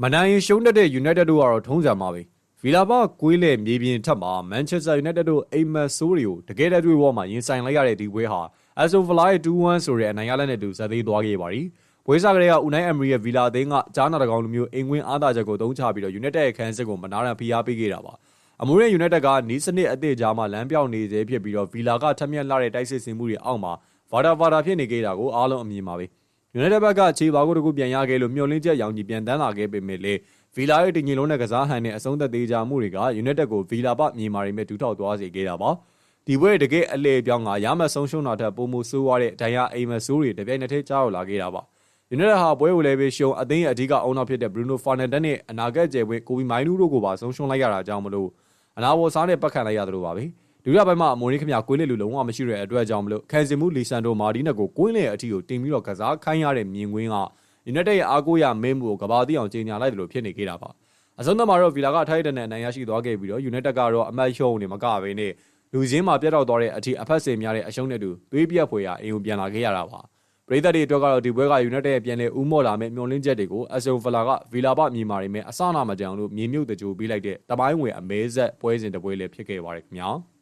မနိုင်ရှုံးတဲ့ United တို့ကတော့ထုံးစံပါပဲဗီလာပါကွေးလေမြေပြင်ထက်မှာ Manchester United တို့အိမ်မက်ဆိုးတွေကိုတကယ်တည်းတွေ့ပေါ်မှာရင်ဆိုင်လိုက်ရတဲ့ဒီပွဲဟာ Aston Villa ရဲ့ 2-1 ဆိုတဲ့အနိုင်ရလက်နဲ့တူဇက်သေးသွားခဲ့ပါပြီ။ပွဲစားကလေးက Unai Emery ရဲ့ Villa အသင်းကကြားနာတကောင်လိုမျိုးအိမ်ဝင်အားသာချက်ကိုသုံးချပြီးတော့ United ရဲ့ခန်းစစ်ကိုမနာရန်ဖိအားပေးခဲ့တာပါ။အမိုးရဲ့ United ကနီးစနစ်အသစ်ကြားမှာလမ်းပြောင်းနေသေးဖြစ်ပြီးတော့ Villa ကထက်မြက်လာတဲ့တိုက်စစ်ဆင်မှုတွေအောက်မှာဗာဖြစ်နေခဲ့တာကိုအားလုံးအမြင်ပါပဲ။ United ဘက်ကခြေပါကိုတကူပြန်ရခဲ့လို့မျှော်လင့်ချက်ရောင်ကြီးပြန်တန်းလာခဲ့ပေမဲ့လေဗီလာရဲ့တင်ငင်လုံးနဲ့ကစားဟန်နဲ့အဆုံးသက်သေးကြမှုတွေက United ကိုဗီလာပမြေမာတွေမဲ့ဒူးထောက်သွားစေခဲ့တာပါ။ဒီပွဲတကယ်အလေပြောင်းကရမတ်ဆုံးရှုံးတာထက်ပိုမိုဆိုးွားတဲ့ဒဏ်ရာအိမ်မက်ဆိုးတွေတပြိုင်နက်တည်းကြားရောက်လာခဲ့တာပါ။ United ဟာပွဲကိုလည်းပဲရှုံးအသင်းရဲ့အဓိကအုံနောက်ဖြစ်တဲ့ Bruno Fernandes နဲ့အနာဂတ်ကျယ်ဝင့်ကိုဘီမိုင်းနူးတို့ကိုပါဆုံးရှုံးလိုက်ရတာကြောင့်မလို့အနာဘော်စားနဲ့ပတ်ခံလိုက်ရသလိုပါပဲ။ဒုတိယပိုင်းမှာအမိုးရင်းခမကွင်းလေလူလုံးဝမရှိတဲ့အတွက်ကြောင့်မလို့ခံစင်မှုလီဆန်ဒိုမာဒီနက်ကိုကွင်းလေအထီကိုတင်ပြီးတော့ကစားခိုင်းရတဲ့မြင်ကွင်းကUnited ရဲ့အားကိုးရမဲမှုကိုကဘာသိအောင်ကြေညာလိုက်တယ်လို့ဖြစ်နေခဲ့တာပါ။အဆုံးသတ်မှာတော့ဗီလာကထိုက်တဲ့နဲ့အနိုင်ရရှိသွားခဲ့ပြီးတော့ United ကတော့အမှတ်ရှုံးနေမကဘဲနဲ့လူချင်းမှာပြတ်တော့သွားတဲ့အထိအဖက်စင်များတဲ့အရှုံးနဲ့တူသွေးပြက်ဖွယ်ရာအိမ်ကိုပြန်လာခဲ့ရတာပါ။ပရိသတ်တွေအတွက်ကတော့ဒီပွဲက United ရဲ့ပြန်လည်ဦးမော့လာမဲ့မျှော်လင့်ချက်တွေကိုAston Villaကဗီလာပမြေမာတွေမဲ့အစနာမကြောင်လို့မြေမြုပ်တကြိုပေးလိုက်တဲ့တပိုင်းဝင်အမဲဆက်ပွဲစဉ်တစ်ပွဲလည်းဖြစ်ခဲ့ပါတယ်ခင်ဗျာ။